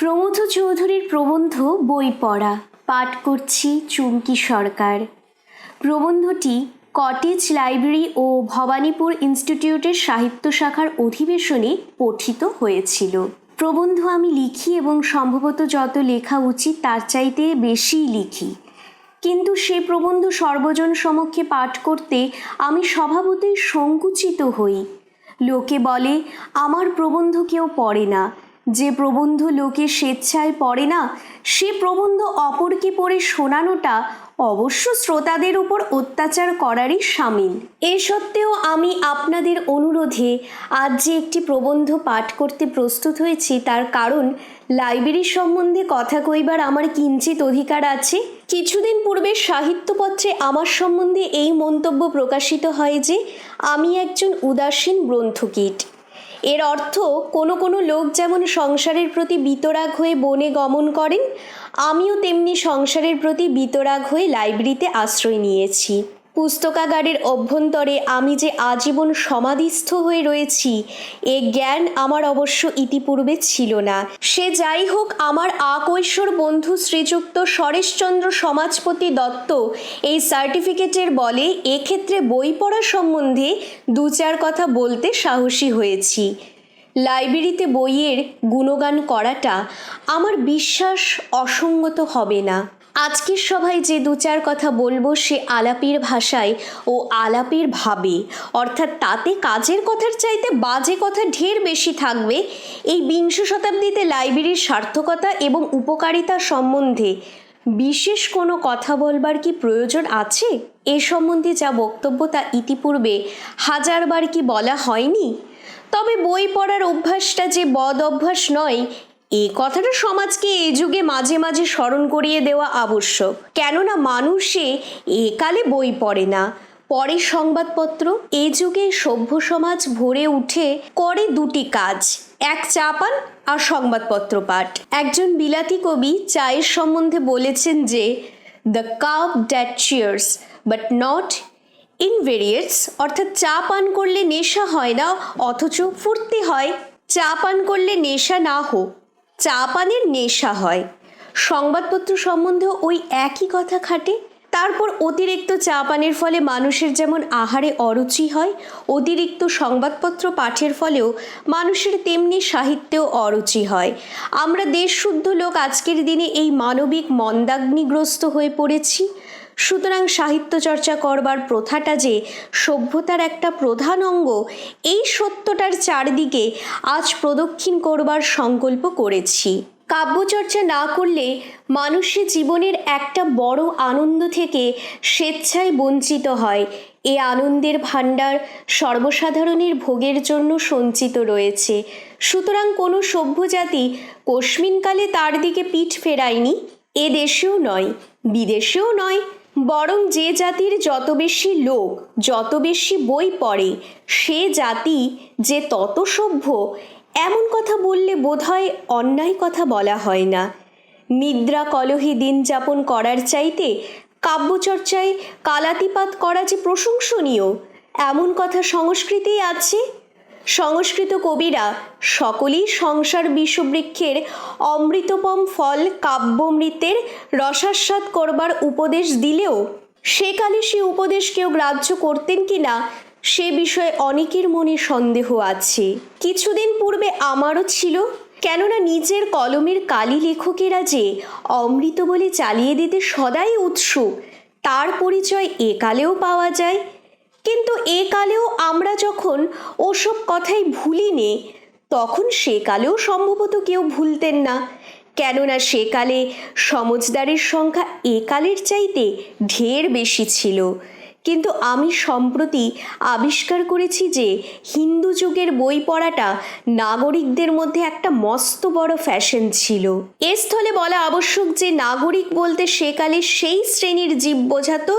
প্রমথ চৌধুরীর প্রবন্ধ বই পড়া পাঠ করছি চুমকি সরকার। প্রবন্ধটি কটেজ লাইব্রেরি ও ভবানীপুর ইনস্টিটিউটের সাহিত্য শাখার অধিবেশনে পঠিত হয়েছিল। প্রবন্ধ আমি লিখি এবং সম্ভবত যত লেখা উচিত তার চাইতে বেশিই লিখি, কিন্তু সে প্রবন্ধ সর্বজন সমক্ষে পাঠ করতে আমি স্বভাবতই সংকুচিত হই। লোকে বলে আমার প্রবন্ধ কেউ পড়ে না। যে প্রবন্ধ লোকে স্বেচ্ছায় পড়ে না সে প্রবন্ধ অপরকে পড়ে শোনানোটা অবশ্য শ্রোতাদের উপর অত্যাচার করারই শামিল। এ সত্ত্বেও আমি আপনাদের অনুরোধে আজ যে একটি প্রবন্ধ পাঠ করতে প্রস্তুত হয়েছি তার কারণ লাইব্রেরি সম্বন্ধে কথা কইবার আমার কিঞ্চিত অধিকার আছে। কিছুদিন পূর্বে সাহিত্যপত্রে আমার সম্বন্ধে এই মন্তব্য প্রকাশিত হয় যে আমি একজন উদাসীন গ্রন্থকীট। এর অর্থ কোনো কোনো লোক যেমন সংসারের প্রতি বিতরাগ হয়ে বনে গমন করেন, আমিও তেমনি সংসারের প্রতি বিতরাগ হয়ে লাইব্রেরিতে আশ্রয় নিয়েছি। পুস্তকাগারের অভ্যন্তরে আমি যে আজীবন সমাধিস্থ হয়ে রয়েছি এ জ্ঞান আমার অবশ্য ইতিপূর্বে ছিল না। সে যাই হোক, আমার আকৈশোর বন্ধু শ্রীযুক্ত শরেশচন্দ্র সমাজপতি দত্ত এই সার্টিফিকেটের বলে এক্ষেত্রে বই পড়া সম্বন্ধে দু চার কথা বলতে সাহসী হয়েছি। লাইব্রেরিতে বইয়ের গুণগান করাটা আমার বিশ্বাস অসঙ্গত হবে না। আজকের সভায় যে দু চার কথা বলবো সে আলাপির ভাষায় ও আলাপির ভাবে, অর্থাৎ তাতে কাজের কথার চাইতে বাজে কথা ঢের বেশি থাকবে। এই বিংশ শতাব্দীতে লাইব্রেরির সার্থকতা এবং উপকারিতা সম্বন্ধে বিশেষ কোনো কথা বলবার কি প্রয়োজন আছে? এ সম্বন্ধে যা বক্তব্য তা ইতিপূর্বে হাজারবার কি বলা হয়নি? তবে বই পড়ার অভ্যাসটা যে বদ অভ্যাস নয় এ কথাটা সমাজকে এই যুগে মাঝে মাঝে স্মরণ করিয়ে দেওয়া আবশ্যক। কেননা মানুষে একালে বই পড়ে না, পড়ে সংবাদপত্র। এই যুগে সভ্য সমাজ ভরে উঠে করে দুটি কাজ, এক চা পান আর সংবাদপত্র পাঠ। একজন বিলাতি কবি চায়ের সম্বন্ধে বলেছেন যে the cup that cheers but not inebriates, অর্থাৎ চা পান করলে নেশা হয় না অথচ ফুর্তি হয়। চা পান করলে নেশা না হোক, চা পানের নেশা হয়। সংবাদপত্র সম্বন্ধেও ওই একই কথা খাটে। তারপর অতিরিক্ত চা পানের ফলে মানুষের যেমন আহারে অরুচি হয়, অতিরিক্ত সংবাদপত্র পাঠের ফলেও মানুষের তেমনি সাহিত্যেও অরুচি হয়। আমরা দেশশুদ্ধ লোক আজকের দিনে এই মানবিক মন্দাগ্নিগ্রস্ত হয়ে পড়েছি। সুতরাং সাহিত্য চর্চা করবার প্রথাটা যে সভ্যতার একটা প্রধান অঙ্গ, এই সত্যটার চারদিকে আজ প্রদক্ষিণ করবার সংকল্প করেছি। কাব্যচর্চা না করলে মানুষের জীবনের একটা বড় আনন্দ থেকে স্বেচ্ছায় বঞ্চিত হয়। এ আনন্দের ভাণ্ডার সর্বসাধারণের ভোগের জন্য সঞ্চিত রয়েছে। সুতরাং কোনো সভ্য জাতি কস্মিনকালে তার দিকে পিঠ ফেরায়নি। এ দেশেও নয়, বিদেশেও নয়। বরং যে জাতির যত বেশি লোক যত বেশি বই পড়ে সে জাতি যে তত সভ্য, এমন কথা বললে বোধহয় অন্যায় কথা বলা হয় না। নিদ্রা কলহে দিন যাপন করার চাইতে কাব্যচর্চায় কালাতিপাত করা যে প্রশংসনীয়, এমন কথা সংস্কৃতেই আছে। সংস্কৃত কবিরা সকলেই সংসার বিষবৃক্ষের অমৃতপম ফল কাব্যমৃতের রসাস্বাদ করবার উপদেশ দিলেও সেকালে সে উপদেশ কেউ গ্রাহ্য করতেন কিনা সে বিষয়ে অনেকের মনে সন্দেহ আছে। কিছুদিন পূর্বে আমারও ছিল। কেননা নিজের কলমের কালি লেখকেরা যে অমৃত বলে চালিয়ে দিতে সদাই উৎসুক তার পরিচয় একালেও পাওয়া যায়। কিন্তু একালেও আমরা যখন ওসব কথাই ভুলি নে তখন সেকালেও সম্ভবত কেউ ভুলতেন না। কেননা সেকালে সমজদারের সংখ্যা একালের চাইতে ঢের বেশি ছিল। কিন্তু আমি সম্প্রতি আবিষ্কার করেছি যে হিন্দু যুগের বই পড়াটা নাগরিকদের মধ্যে একটা মস্ত বড় ফ্যাশন ছিল। এ স্থলে বলা আবশ্যক যে নাগরিক বলতে সেকালে সেই শ্রেণীর জীব বোঝাতো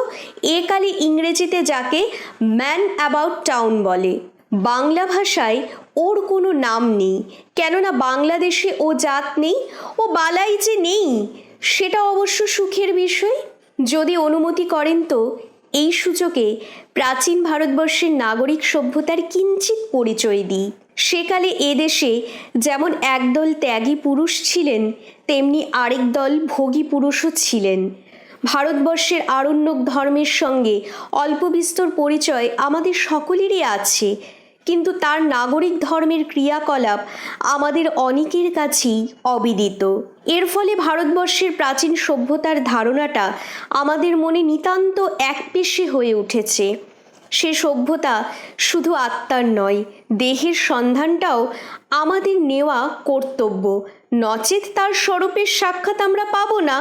একালে ইংরেজিতে যাকে ম্যান অ্যাবাউট টাউন বলে। বাংলা ভাষায় ওর কোনো নাম নেই, কেননা বাংলাদেশে ও জাত নেই, ও বালাই যে নেই সেটা অবশ্য সুখের বিষয়। যদি অনুমতি করেন তো এই সূচকে প্রাচীন ভারতবর্ষের নাগরিক সভ্যতার কিঞ্চিত পরিচয় দিই। সেকালে এদেশে যেমন একদল ত্যাগী পুরুষ ছিলেন, তেমনি আরেক দল ভোগী পুরুষও ছিলেন। ভারতবর্ষের আরণ্যক ধর্মের সঙ্গে অল্প বিস্তর পরিচয় আমাদের সকলেরই আছে, কিন্তু তার নাগরিক ধর্মের ক্রিয়াকলাপ আমাদের অনেকের কাছেই অবিদিত। এর ফলে ভারতবর্ষের প্রাচীন সভ্যতার ধারণাটা আমাদের মনে নিতান্ত একপেশে হয়ে উঠেছে। সে সভ্যতা শুধু আত্মার নয়, দেহের সন্ধানটাও আমাদের নেওয়া কর্তব্য, নচেত তার স্বরূপের সাক্ষাৎ আমরা পাব না।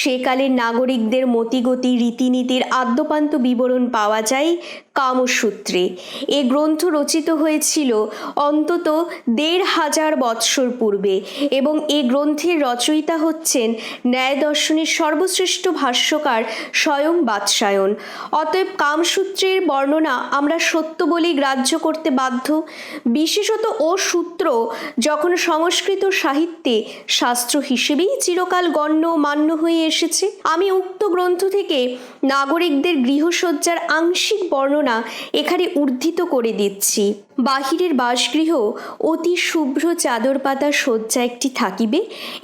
সেকালের নাগরিকদের মতিগতি রীতিনীতির আদ্যপান্ত বিবরণ পাওয়া যায় কামসূত্রে। এ গ্রন্থ রচিত হয়েছিল অন্তত ১৫০০ বৎসর পূর্বে, এবং এ গ্রন্থের রচয়িতা হচ্ছেন ন্যায় দর্শনের সর্বশ্রেষ্ঠ ভাষ্যকার স্বয়ং বাৎসায়ন। অতএব কামসূত্রের বর্ণনা আমরা সত্য বলেই গ্রাহ্য করতে বাধ্য। বিশেষত ও সূত্র যখন সংস্কৃত সাহিত্যে শাস্ত্র হিসেবেই চিরকাল গণ্য মান্য হয়ে এসেছে। আমি উক্ত গ্রন্থ থেকে নাগরিকদের গৃহসজ্জার আংশিক বর্ণনা এখানে উদ্ধৃত করে দিচ্ছি। বাহিরের বাসগৃহ অতি শুভ্র চাদর পাতা শয্যা একটি থাকিবে,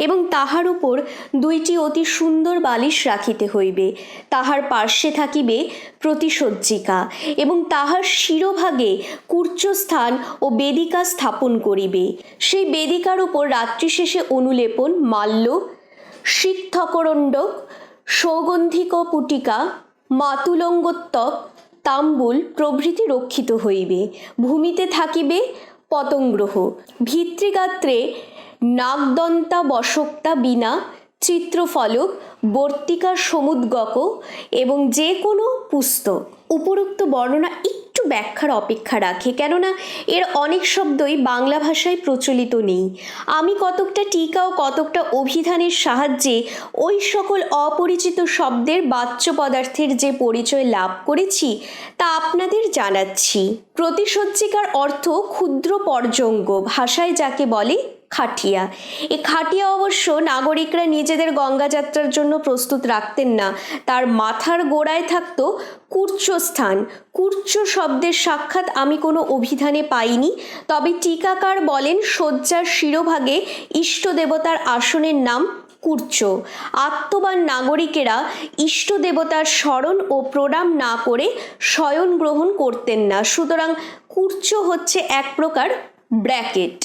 এবং তাহার উপর 2টি অতি সুন্দর বালিশ রাখিতে হইবে। তাহার পার্শ্বে থাকিবে প্রতিসজ্জিকা, এবং তাহার শিরোভাগে কূর্চস্থান ও বেদিকা স্থাপন করিবে। সেই বেদিকার উপর রাত্রি শেষে অনুলেপন, মাল্য, শীতথকরণ্ডক, সৌগন্ধিক পুটিকা, মাতুলঙ্গোত্তক, তাম্বুল প্রভৃতি রক্ষিত হইবে। ভূমিতে থাকিবে পতঙ্গ্রহ, ভিত্রিগাত্রে নাগদন্তা বশক্তা বীণা, চিত্রফলক, বর্তিকা সমুদ্গক এবং যে কোনো পুস্তক। উপরোক্ত বর্ণনা একটু ব্যাখ্যার অপেক্ষা রাখে, কেননা এর অনেক শব্দই বাংলা ভাষায় প্রচলিত নেই। আমি কতকটা টিকা ও কতকটা অভিধানের সাহায্যে ওই সকল অপরিচিত শব্দের বাচ্য পদার্থের যে পরিচয় লাভ করেছি তা আপনাদের জানাচ্ছি। প্রতিসজ্জিকার অর্থ ক্ষুদ্র পর্জঙ্গ, ভাষায় যাকে বলে খাটিয়া। এই খাটিয়া অবশ্য নাগরিকরা নিজেদের গঙ্গাযাত্রার জন্য প্রস্তুত রাখতেন না, তার মাথার গোড়ায় থাকত কূর্চস্থান। কূর্চ শব্দের সাক্ষাৎ আমি কোনো অভিধানে পাইনি, তবে টিকাকার বলেন শয্যার শিরোভাগে ইষ্ট দেবতার আসনের নাম কূর্চ। আত্মবান নাগরিকেরা ইষ্ট দেবতার স্মরণ ও প্রণাম না করে শয়ন গ্রহণ করতেন না, সুতরাং কূর্চ হচ্ছে এক প্রকার ব্র্যাকেট।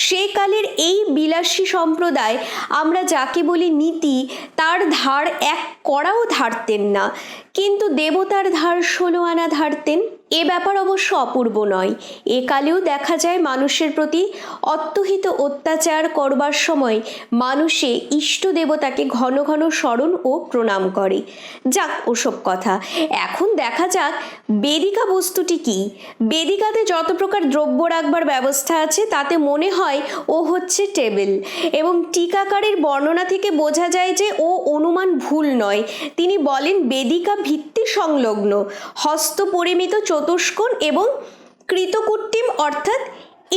সেকালের এই বিলাসী সম্প্রদায় আমরা যাকে বলি নীতি, তার ধার এক কড়াও ধারতেন না, কিন্তু দেবতার ধার 16 আনা ধারতেন। এ ব্যাপার অবশ্য অপূর্ব নয়। একালেও দেখা যায় মানুষের প্রতি অত্যহিত অত্যাচার করবার সময় মানুষে ইষ্ট দেবতাকে ঘন ঘন স্মরণ ও প্রণাম করে। যাক ওসব কথা, এখন দেখা যাক বেদিকা বস্তুটি কি। বেদিকাতে যত প্রকার দ্রব্য রাখবার ব্যবস্থা আছে তাতে মনে হয় ও হচ্ছে টেবিল, এবং টিকাকারের বর্ণনা থেকে বোঝা যায় যে ও অনুমান ভুল নয়। তিনি বলেন বেদিকা ভিত্তি সংলগ্ন, হস্ত পরিমিত চতুষ্কোণ এবং কৃতকৃত্রিম অর্থাৎ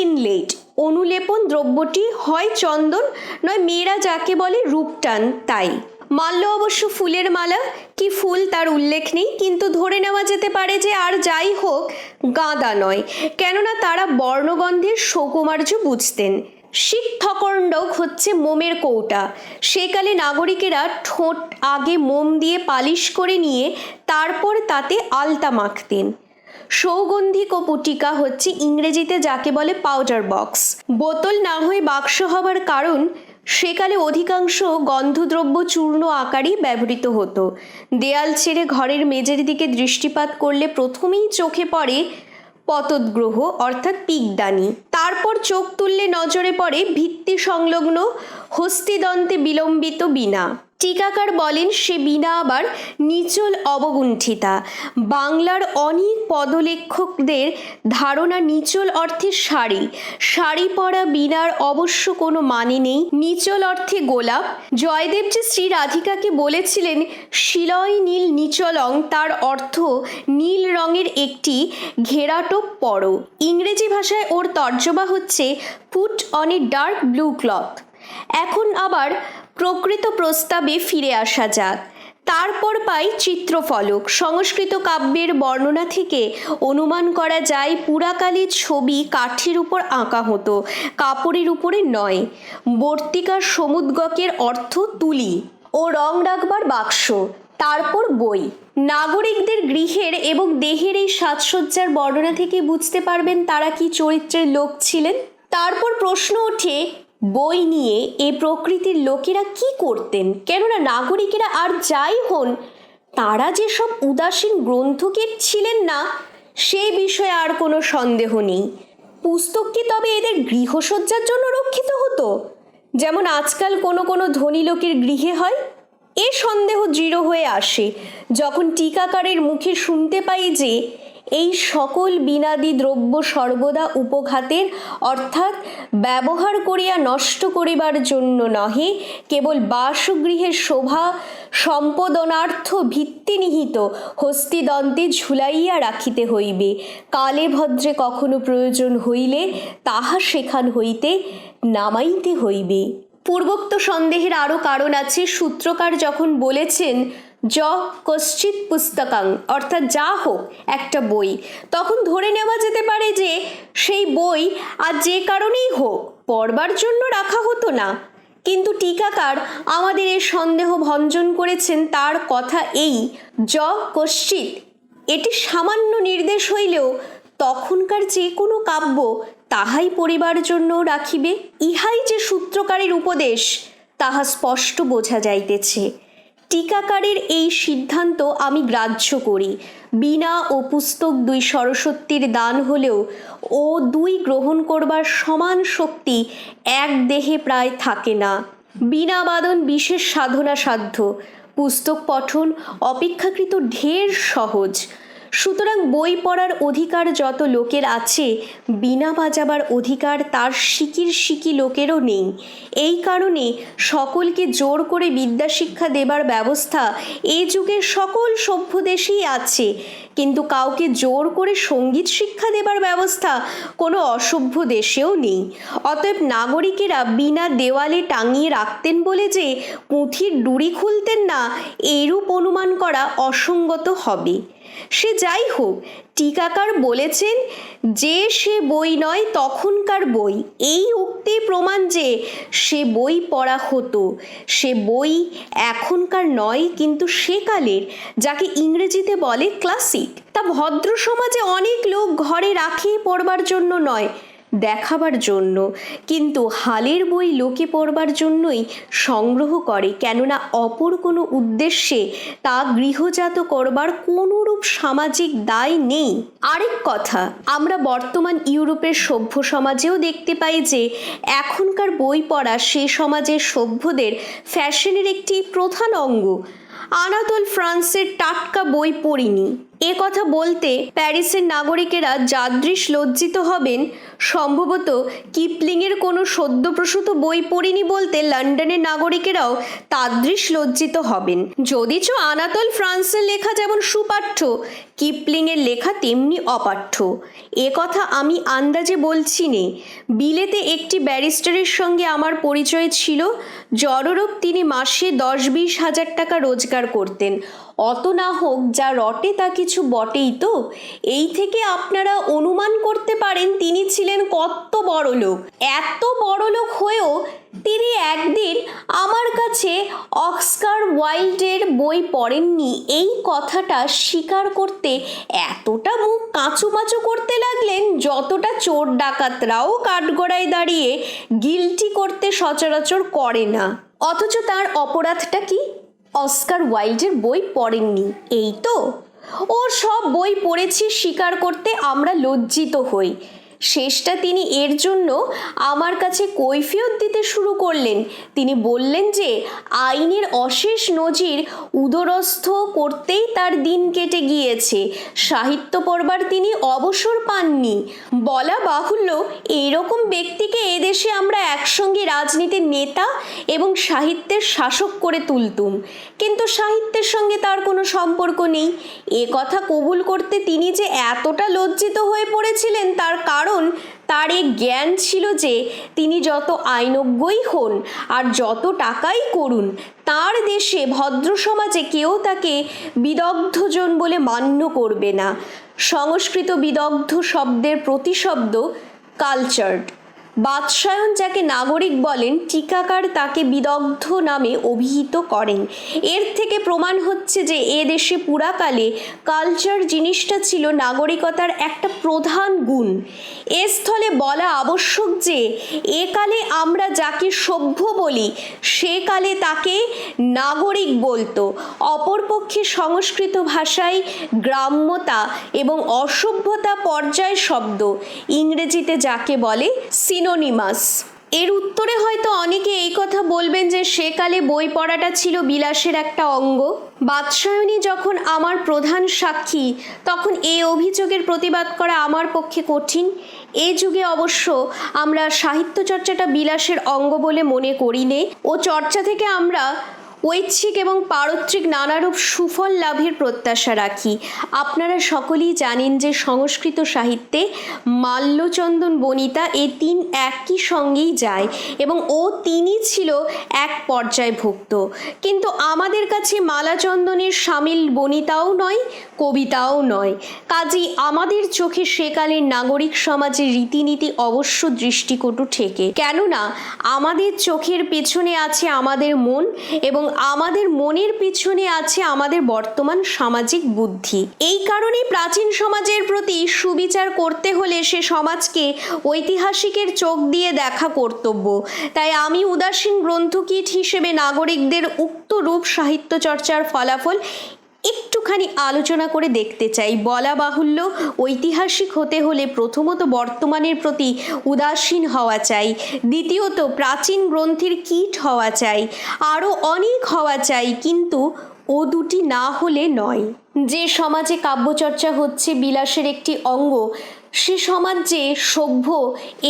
ইনলেট। অনুলেপন দ্রব্যটি হয় চন্দন, নয় মেয়েরা যাকে বলে রূপটান তাই। মাল্য অবশ্য ফুলের মালা, কি ফুল তার উল্লেখ নেই, কিন্তু ধরে নেওয়া যেতে পারে যে আর যাই হোক গাঁদা নয়, কেননা তারা বর্ণগন্ধের সৌকুমার্য বুঝতেন। শীতথকরণ্ডক হচ্ছে মোমের কৌটা। সেকালে নাগরিকেরা ঠোঁট আগে মোম দিয়ে পালিশ করে নিয়ে তারপর তাতে আলতা মাখতেন। সৌগন্ধিক পুটিকা হচ্ছে ইংরেজিতে যাকে বলে পাউডার বক্স। বোতল না হয়ে বাক্স হবার কারণ সেকালে অধিকাংশ গন্ধদ্রব্য চূর্ণ আকারেই ব্যবহৃত হতো। দেয়াল ছেড়ে ঘরের মেঝের দিকে দৃষ্টিপাত করলে প্রথমেই চোখে পড়ে পতদ্গ্রহ অর্থাৎ পিকদানি, তারপর চোখ তুললে নজরে পড়ে ভিত্তি সংলগ্ন হস্তিদন্তে বিলম্বিত বীণা। টিকাকার বলেন সে বীণা আবার নিচল অবগুণ্ঠিতা। বাংলার অনেক পদলেখকদের ধারণা নিচল অর্থে শাড়ি। শাড়ি পরা বীণার অবশ্য কোনো মানে নেই। নিচল অর্থে গোলাপ। জয়দেব যে শ্রী রাধিকাকে বলেছিলেন শিলয় নীল নিচলং, তার অর্থ নীল রঙের একটি ঘেরাটোপ পরো। ইংরেজি ভাষায় ওর তর্জমা হচ্ছে put on a dark blue cloth. এখন আবার প্রকৃত প্রস্তাবে ফিরে আসা যাক। তারপর পাই চিত্রফলক। সংস্কৃত কাব্যের বর্ণনা থেকে অনুমান করা যায় পুরাকালে ছবি কাঠের উপর আঁকা হতো, কাপড়ের উপরে নয়। বর্তিকার সমুদ্গকের অর্থ তুলি ও রং রাখবার বাক্স। তারপর বই। নাগরিকদের গৃহের এবং দেহের এই সাজসজ্জার বর্ণনা থেকে বুঝতে পারবেন তারা কি চরিত্রের লোক ছিলেন। তারপর প্রশ্ন ওঠে বই নিয়ে এ প্রকৃতির লোকেরা কি করতেন, কেননা নাগরিকেরা আর যাই হন তারা যেসব উদাসীন গ্রন্থকের ছিলেন না সে বিষয়ে আর কোনো সন্দেহ নেই। পুস্তক কি তবে এদের গৃহসজ্জার জন্য রক্ষিত হতো, যেমন আজকাল কোনো কোনো ধনী লোকের গৃহে হয়? এ সন্দেহ দৃঢ় হয়ে আসে যখন টিকাকারের মুখে শুনতে পাই যে এই সকল বিনাদি দ্রব্য সর্বদা উপঘাতের অর্থাৎ ব্যবহার করিয়া নষ্ট করিবার জন্য নহে, কেবল বাসগৃহের শোভা সম্পাদনার্থ ভিত্তিনিহিত হস্তিদন্তে ঝুলাইয়া রাখিতে হইবে। কালে ভদ্রে কখনো প্রয়োজন হইলে তাহা সেখান হইতে নামাইতে হইবে। পূর্বোক্ত সন্দেহের আরও কারণ আছে। সূত্রকার যখন বলেছেন য কশ্চিৎ পুস্তকাং অর্থাৎ যা হোক একটা বই, তখন ধরে নেওয়া যেতে পারে যে সেই বই আর যে কারণেই হোক পড়বার জন্য রাখা হতো না। কিন্তু টিকাকার আমাদের এই সন্দেহ ভঞ্জন করেছেন। তার কথা এই য কশ্চিৎ এটি সামান্য নির্দেশ হইলেও তখনকার যে কোনো কাব্য তাহাই পড়িবার জন্য রাখিবে। ইহাই যে সূত্রকারের উপদেশ তাহা স্পষ্ট বোঝা যাইতেছে। টিকাকারের এই সিদ্ধান্ত আমি গ্রাহ্য করি। বীণা ও পুস্তক দুই সরস্বতীর দান হলেও ও দুই গ্রহণ করবার সমান শক্তি এক দেহে প্রায় থাকে না। বীণা বাদন বিশেষ সাধনা সাধ্য, পুস্তক পঠন অপেক্ষাকৃত ঢের সহজ। সুতরাং বই পড়ার অধিকার যত লোকের আছে, বীণা বাজাবার অধিকার তার সিকি লোকেরও নেই। এই কারণে সকলকে জোর করে বিদ্যাশিক্ষা দেবার ব্যবস্থা এই যুগের সকল সভ্য দেশেই আছে, কিন্তু কাউকে জোর করে সঙ্গীত শিক্ষা দেবার ব্যবস্থা কোনো অসভ্য দেশেও নেই। অতএব নাগরিকেরা বীণা দেওয়ালে টাঙিয়ে রাখতেন বলে যে পুঁথির ডুরি খুলতেন না, এইরূপ অনুমান করা অসঙ্গত হবে। সে যাই হোক, টিকাকার বলেছেন যে সে বই নয় তখনকার বই, এই উক্তি প্রমাণ যে সে বই পড়া হতো। সে বই এখনকার নয় কিন্তু সেকালের, যাকে ইংরেজিতে বলে ক্লাসিক। তা ভদ্র সমাজে অনেক লোক ঘরে রাখে পড়বার জন্য নয়, দেখাবার জন্য, কিন্তু হালের বই লোকে পড়বার জন্যই সংগ্রহ করে, কেননা অপর কোনো উদ্দেশ্যে তা গৃহজাত করবার কোনোরূপ সামাজিক দায় নেই। আরেক কথা, আমরা বর্তমান ইউরোপের সভ্য সমাজেও দেখতে পাই যে এখনকার বই পড়া সে সমাজের সভ্যদের ফ্যাশনের একটি প্রধান অঙ্গ। আনাতোল ফ্রান্সের টাটকা বই পড়িনি এ কথা বলতে প্যারিসের নাগরিকেরা যাদৃশ লজ্জিত হবেন, সম্ভবত কিপলিংয়ের কোনো সদ্যপ্রসূত বই পড়িনি বলতে লন্ডনের নাগরিকেরাও তাদৃশ লজ্জিত হবেন। যদিচ আনাতোল ফ্রান্সের লেখা যেমন সুপাঠ্য, কিপলিংয়ের লেখা তেমনি অপাঠ্য। এ কথা আমি আন্দাজে বলছি নে। বিলেতে একটি ব্যারিস্টারের সঙ্গে আমার পরিচয় ছিল। জড়রোগ তিনি মাসে 10-20 হাজার টাকা রোজগার করতেন। অত না হোক, যা রটে তা কিছু বটেই তো। এই থেকে আপনারা অনুমান করতে পারেন তিনি ছিলেন কত বড় লোক। এত বড় লোক হয়েও তিনি একদিন আমার কাছে অস্কার ওয়াইল্ডের বই পড়েননি এই কথাটা স্বীকার করতে এতটা মুখ কাঁচুমাচু করতে লাগলেন, যতটা চোর ডাকাতরাও কাঠগড়ায় দাঁড়িয়ে গিলটি করতে সচরাচর করে না। অথচ তার অপরাধটা কি? অস্কার ওয়াইল্ডের বই পড়েননি, এই তো। ওর সব বই পড়েছি স্বীকার করতে আমরা লজ্জিত হই। শেষটা তিনি এর জন্য আমার কাছে কৈফিয়ত দিতে শুরু করলেন। তিনি বললেন যে আইনের অশেষ নজির উদরস্থ করতেই তার দিন কেটে গিয়েছে, সাহিত্য পড়বার তিনি অবসর পাননি। বলা বাহুল্য, এইরকম ব্যক্তিকে এদেশে আমরা একসঙ্গে রাজনীতির নেতা এবং সাহিত্যের শাসক করে তুলতুম, কিন্তু সাহিত্যের সঙ্গে তার কোনো সম্পর্ক নেই। এ কথা কবুল করতে তিনি যে এতটা লজ্জিত হয়ে পড়েছিলেন তার কারণ তার এ জ্ঞান ছিল যে তিনি যত আইনজ্ঞই হন আর যত টাকাই করুন, তার দেশে ভদ্র সমাজে কেউ তাকে বিদগ্ধজন বলে মান্য করবে না। সংস্কৃত বিদগ্ধ শব্দের প্রতিশব্দ কালচার্ড। বাৎসায়ন যাকে নাগরিক বলেন, টিকাকার তাকে বিদগ্ধ নামে অভিহিত করেন। এর থেকে প্রমাণ হচ্ছে যে এ দেশে পুরাকালে কালচার জিনিসটা ছিল নাগরিকতার একটা প্রধান গুণ। এ স্থলে বলা আবশ্যক যে এ কালে আমরা যাকে সভ্য বলি সে কালে তাকে নাগরিক বলতো। অপরপক্ষে সংস্কৃত ভাষায় গ্রাম্যতা এবং অসভ্যতা পর্যায় শব্দ, ইংরেজিতে যাকে বলে সিনোনিমাস। এর উত্তরে হয়তো অনেকে এই কথা বলবেন যে সেকালে বই পড়াটা ছিল বিলাসের একটা অঙ্গ। বাৎসায়নী যখন আমার প্রধান সাক্ষী, তখন এই অভিযোগের প্রতিবাদ করা আমার পক্ষে কঠিন। এ যুগে অবশ্য আমরা সাহিত্য চর্চাটা বিলাসের অঙ্গ বলে মনে করি নে, ও চর্চা থেকে আমরা ঐচ্ছিক এবং পারত্রিক নানারূপ সুফল লাভের প্রত্যাশা রাখি। আপনারা সকলেই জানেন যে সংস্কৃত সাহিত্যে মাল্যচন্দন বনিতা এ তিন একই সঙ্গেই যায় এবং ও তিনি ছিল এক পর্যায়ভুক্ত। কিন্তু আমাদের কাছে মালাচন্দনের সামিল বনিতাও নয়, কবিতাও নয়। কাজেই আমাদের চোখে সেকালের নাগরিক সমাজের রীতিনীতি অবশ্য দৃষ্টিকটু ঠেকে, কেননা আমাদের চোখের পেছনে আছে আমাদের মন এবং আমাদের মনের পিছনে আছে আমাদের বর্তমান সামাজিক বুদ্ধি। এই কারণে প্রাচীন সমাজের প্রতি সুবিচার করতে হলে সে সমাজকে ঐতিহাসিকের চোখ দিয়ে দেখা কর্তব্য। তাই আমি উদাসীন গ্রন্থকীট হিসেবে নাগরিকদের উক্ত রূপ সাহিত্য চর্চার ফলাফল একটুখানি আলোচনা করে দেখতে চাই। বলা বাহুল্য, ঐতিহাসিক হতে হলে প্রথমত বর্তমানের প্রতি উদাসীন হওয়া চাই, দ্বিতীয়ত প্রাচীন গ্রন্থের কীট হওয়া চাই, আরও অনেক হওয়া চাই, কিন্তু ও দুটি না হলে নয়। যে সমাজে কাব্যচর্চা হচ্ছে বিলাসের একটি অঙ্গ, সে সমাজ যে সভ্য,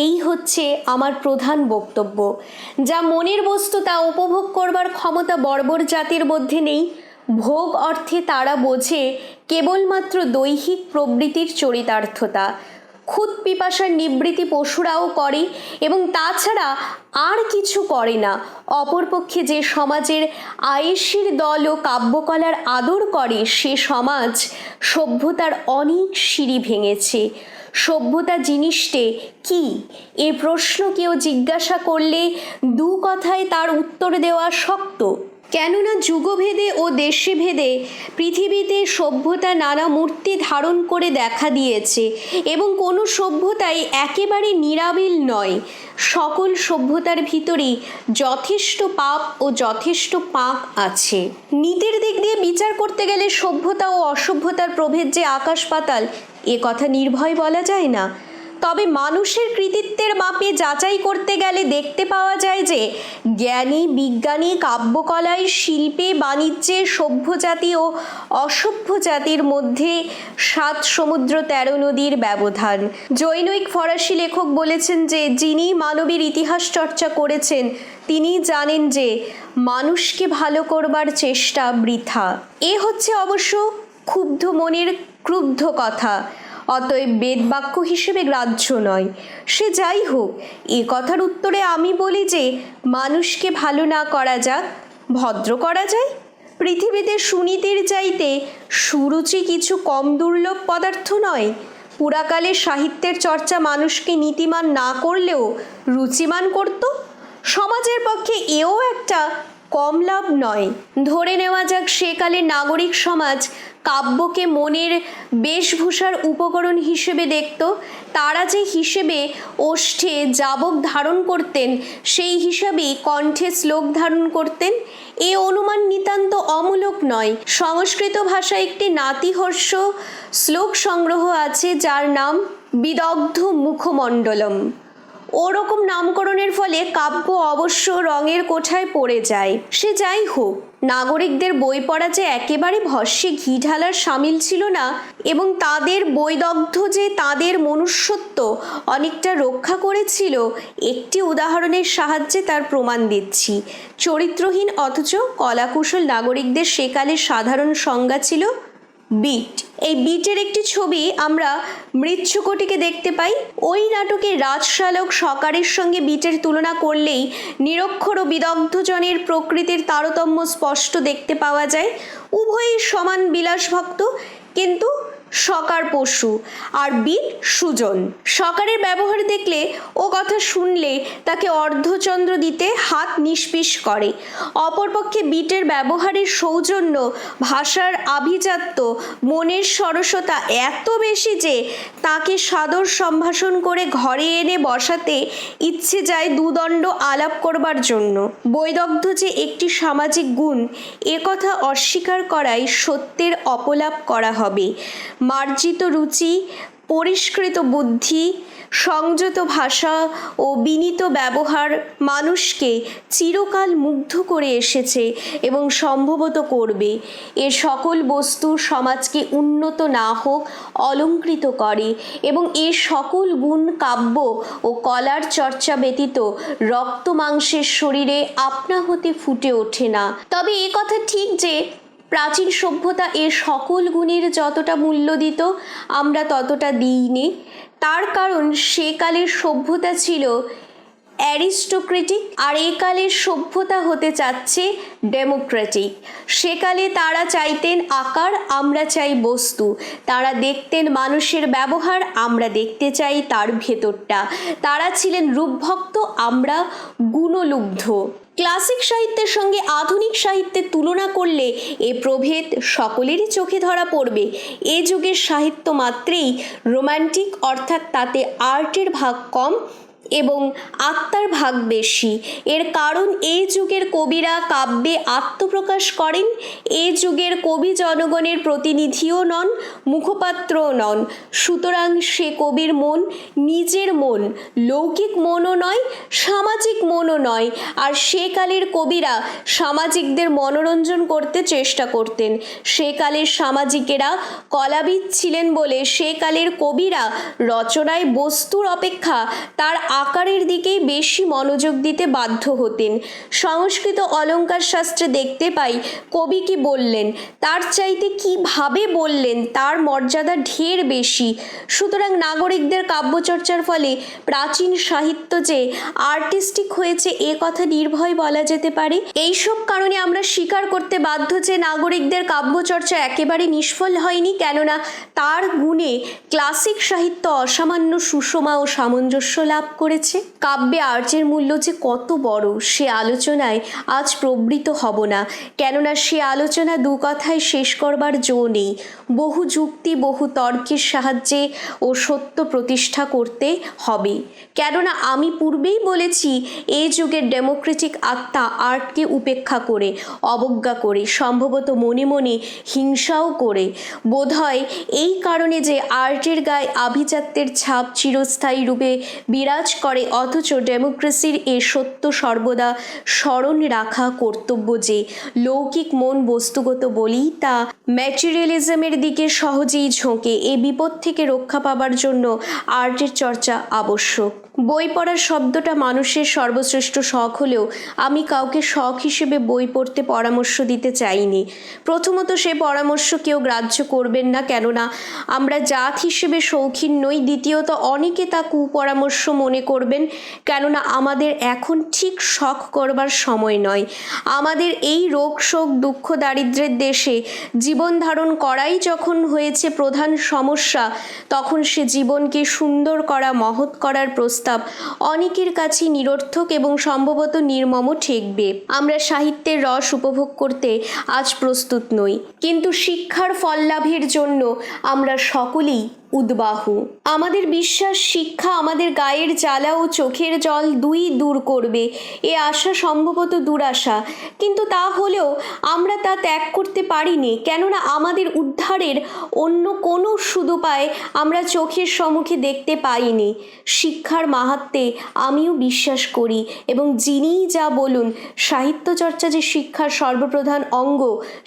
এই হচ্ছে আমার প্রধান বক্তব্য। যা মনের বস্তু তা উপভোগ করবার ক্ষমতা বর্বর জাতির মধ্যে নেই। ভোগ অর্থে তারা বোঝে কেবলমাত্র দৈহিক প্রবৃত্তির চরিতার্থতা। ক্ষুদ পিপাসার নিবৃত্তি পশুরাও করে এবং তাছাড়া আর কিছু করে না। অপরপক্ষে যে সমাজের আয়েশির দল ও কাব্যকলার আদর করে, সে সমাজ সভ্যতার অনেক সিঁড়ি ভেঙেছে। সভ্যতা জিনিসটে কি, এ প্রশ্ন কেউ জিজ্ঞাসা করলে দু কথায় তার উত্তর দেওয়া শক্ত। কেননা যুগভেদে ও দেশভেদে পৃথিবীতে সভ্যতা নানা মূর্তি ধারণ করে দেখা দিয়েছে এবং কোনো সভ্যতাই একেবারে নিরাবিল নয়। সকল সভ্যতার ভিতরেই যথেষ্ট পাপ ও যথেষ্ট পাক আছে। নীতির দিক দিয়ে বিচার করতে গেলে সভ্যতা ও অসভ্যতার প্রভেদ যে আকাশ পাতাল, এ কথা নির্ভয় বলা যায় না। তবে মানুষের কৃতিত্বের মাপে যাচাই করতে গেলে দেখতে পাওয়া যায় যে জ্ঞানী, বিজ্ঞানী, কাব্যকলায়, শিল্পে, বাণিজ্যে সভ্য জাতি ও অসভ্য জাতির মধ্যে 7 সমুদ্র 13 নদীর ব্যবধান। জৈনিক ফরাসি লেখক বলেছেন যে যিনি মানবীর ইতিহাস চর্চা করেছেন তিনি জানেন যে মানুষকে ভালো করবার চেষ্টা বৃথা। এ হচ্ছে অবশ্য ক্ষুব্ধ মনের ক্রুদ্ধ কথা, অতএব বেদবাক্য হিসেবে গ্রাহ্য নয়। সে যাই হোক, এ কথার উত্তরে আমি বলি যে মানুষকে ভালো না করা যাক, ভদ্র করা যায়। পৃথিবীতে সুনীতির চাইতে সুরুচি কিছু কম দুর্লভ পদার্থ নয়। পুরাকালে সাহিত্যের চর্চা মানুষকে নীতিমান না করলেও রুচিমান করত। সমাজের পক্ষে এও একটা কম লাভ নয়। ধরে নেওয়া যাক সেকালে নাগরিক সমাজ কাব্যকে মনের বেশভূষার উপকরণ হিসেবে দেখত। তারা যে হিসেবে ওষ্ঠে যাবক ধারণ করতেন, সেই হিসাবেই কণ্ঠে শ্লোক ধারণ করতেন। এ অনুমান নিতান্ত অমূলক নয়। সংস্কৃত ভাষায় একটি নাতিহর্ষ শ্লোক সংগ্রহ আছে যার নাম বিদগ্ধ মুখমণ্ডলম। ওরকম নামকরণের ফলে কাব্য অবশ্য রঙের কোঠায় পড়ে যায়। সে যাই হোক, নাগরিকদের বই পড়া যে একেবারে ভস্যে ঘি ঢালার সামিল ছিল না এবং তাদের বৈদগ্ধ যে তাদের মনুষ্যত্ব অনেকটা রক্ষা করেছিল, একটি উদাহরণের সাহায্যে তার প্রমাণ দিচ্ছি। চরিত্রহীন অথচ কলাকুশল নাগরিকদের সেকালে সাধারণ সংজ্ঞা ছিল বিট, এই বিটের একটি ছবি আমরা মৃচ্ছকটিকে দেখতে পাই। ওই নাটকে রাজশালক সকারের সঙ্গে বিটের তুলনা করলেই নিরক্ষর ও বিদগ্ধজনের প্রকৃতির তারতম্য স্পষ্ট দেখতে পাওয়া যায়। উভয়ই সমান বিলাসভক্ত, কিন্তু সকার পশু আর বিট সুজন। সকারের ব্যবহার দেখলে ও কথা শুনলে তাকে অর্ধচন্দ্র দিতে হাত নিষ্পিস করে। অপরপক্ষে বিটের ব্যবহারের সৌজন্য, ভাষার আভিজাত্য, মনের সরসতা এত বেশি যে তাকে সাদর সম্ভাষণ করে ঘরে এনে বসাতে ইচ্ছে যায় দুদণ্ড আলাপ করবার জন্য। বৈদগ্ধ্য যে একটি সামাজিক গুণ, একথা অস্বীকার করাই সত্যের অপলাপ করা হবে। মার্জিত রুচি, পরিষ্কৃত বুদ্ধি, সংযত ভাষা ও বিনীত ব্যবহার মানুষকে চিরকাল মুগ্ধ করে এসেছে এবং সম্ভবত করবে। এ সকল বস্তু সমাজকে উন্নত না হোক অলঙ্কৃত করে এবং এ সকল গুণ কাব্য ও কলার চর্চা ব্যতীত রক্ত মাংসের শরীরে আপনা হতে ফুটে ওঠে না। তবে এ কথা ঠিক যে প্রাচীন সভ্যতা এর সকল গুণের যতটা মূল্য দিত, আমরা ততটা দিইনি। তার কারণ সেকালের সভ্যতা ছিল অ্যারিস্টোক্রেটিক, আর একালের সভ্যতা হতে চাচ্ছে ডেমোক্রেটিক। সেকালে তারা চাইতেন আকার, আমরা চাই বস্তু। তারা দেখতেন মানুষের ব্যবহার, আমরা দেখতে চাই তার ভেতরটা। তারা ছিলেন রূপভক্ত, আমরা গুণলুব্ধ। ক্লাসিক সাহিত্যের সঙ্গে আধুনিক সাহিত্যের তুলনা করলে এ প্রভেদ সকলেরই চোখে ধরা পড়বে। এ যুগের সাহিত্য মাত্রেই রোম্যান্টিক, অর্থাৎ তাতে আর্টের ভাগ কম এবং আত্মার ভাগ বেশি। এর কারণ এই যুগের কবিরা কাব্যে আত্মপ্রকাশ করেন। এই যুগের কবি জনগণের প্রতিনিধিও নন, মুখপাত্রও নন। সুতরাং সে কবির মন নিজের মন, লৌকিক মনও নয়, সামাজিক মনও নয়। আর সেকালের কবিরা সামাজিকদের মনোরঞ্জন করতে চেষ্টা করতেন। সেকালের সামাজিকেরা কলাবিদ ছিলেন বলে সেকালের কবিরা রচনায় বস্তুর অপেক্ষা তার আকারের দিকেই বেশি মনোযোগ দিতে বাধ্য হতেন। সংস্কৃত অলঙ্কার শাস্ত্রে দেখতে পাই কবি কি বললেন, তার চাইতে কিভাবে বললেন তার মর্যাদা ঢের বেশি। সুতরাং নাগরিকদের কাব্যচর্চার ফলে প্রাচীন সাহিত্য যে আর্টিস্টিক হয়েছে এ কথা নির্ভয় বলা যেতে পারে। এইসব কারণে আমরা স্বীকার করতে বাধ্য যে নাগরিকদের কাব্যচর্চা একেবারে নিষ্ফল হয়নি, কেননা তার গুণে ক্লাসিক সাহিত্য অসামান্য সুষমা ও সামঞ্জস্য লাভ করেছে। কাব্যে আর্যের মূল্য যে কত বড় সে আলোচনায় আজ প্রবৃত হব না, কেননা সে আলোচনা দু কথায় শেষ করবার জো নেই। বহু যুক্তি, বহু তর্কের সাহায্যে ও সত্য প্রতিষ্ঠা করতে হবে। কেননা আমি পূর্বেই বলেছি, এই যুগের ডেমোক্রেটিক আত্মা আর্টকে উপেক্ষা করে, অবজ্ঞা করে, সম্ভবত মনে মনে হিংসাও করে। বোধহয় এই কারণে যে আর্টের গায়ে আভিজাত্যের ছাপ চিরস্থায়ী রূপে বিরাজ করে, অথচ ডেমোক্রেসির এ সত্য সর্বদা স্মরণ রাখা কর্তব্য যে লৌকিক মন বস্তুগত বলেই তা ম্যাটেরিয়ালিজমের দিকে সহজেই ঝোঁকে। এই বিপদ থেকে রক্ষা পাবার জন্য আর্টের চর্চা আবশ্যক। বই পড়ার শব্দটা মানুষের সর্বশ্রেষ্ঠ শখ হলেও আমি কাউকে শখ হিসেবে বই পড়তে পরামর্শ দিতে চাইনি। প্রথমত সে পরামর্শ কেউ গ্রাহ্য করবেন না, কেননা আমরা জাত হিসেবে শৌখিন নই। দ্বিতীয়ত অনেকে তা কুপরামর্শ মনে করবেন, কেননা আমাদের এখন ঠিক শখ করবার সময় নয়। আমাদের এই রোগ শোক দুঃখ দারিদ্র্যের দেশে জীবন ধারণ করাই যখন হয়েছে প্রধান সমস্যা, তখন সে জীবনকে সুন্দর করা, মহৎ করার প্রস্তাব অনেকের কাছে নিরর্থক এবং সম্ভবত নির্মম ঠেকবে। আমরা সাহিত্যের রস উপভোগ করতে আজ প্রস্তুত নই, কিন্তু শিক্ষার ফল লাভের জন্য আমরা সকলেই উদ্বাহু। আমাদের বিশ্বাস শিক্ষা আমাদের গায়ের জ্বালা ও চোখের জল দুই দূর করবে। এ আশা সম্ভবত দুরাশা, কিন্তু তা হলেও আমরা তা ত্যাগ করতে পারিনি, কেননা আমাদের উদ্ধারের অন্য কোনো সুদুপায় আমরা চোখের সম্মুখে দেখতে পাইনি। শিক্ষার মাহাত্ম্যে আমিও বিশ্বাস করি, এবং যিনিই যা বলুন, সাহিত্য চর্চা যে শিক্ষার সর্বপ্রধান অঙ্গ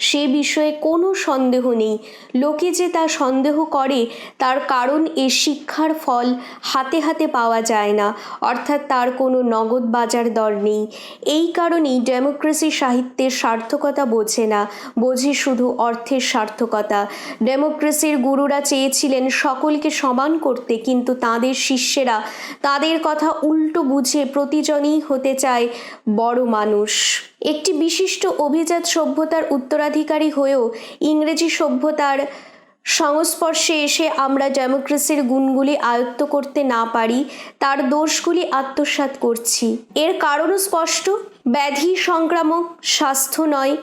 সে বিষয়ে কোনো সন্দেহ নেই। লোকে যে তা সন্দেহ করে তার কারণ এ শিক্ষার ফল হাতে হাতে পাওয়া যায় না, অর্থাৎ তার কোনো নগদ বাজার দর নেই। এই কারণেই ডেমোক্রেসি সাহিত্যের সার্থকতা বোঝে না, বোঝে শুধু অর্থের সার্থকতা। ডেমোক্রেসির গুরুরা চেয়েছিলেন সকলকে সমান করতে, কিন্তু তাঁদের শিষ্যেরা তাদের কথা উল্টো বুঝে প্রতিজনই হতে চায় বড় মানুষ। একটি বিশিষ্ট অভিজাত সভ্যতার উত্তরাধিকারী হয়েও ইংরেজি সভ্যতার সংস্পর্শে এসে আমরা ডেমোক্রেসির গুণগুলি আয়ত্ত করতে না পারি, তার দোষগুলি আত্মসাৎ করছি। এর কারণও স্পষ্ট, ব্যাধি সংক্রামক, স্বাস্থ্য নয়।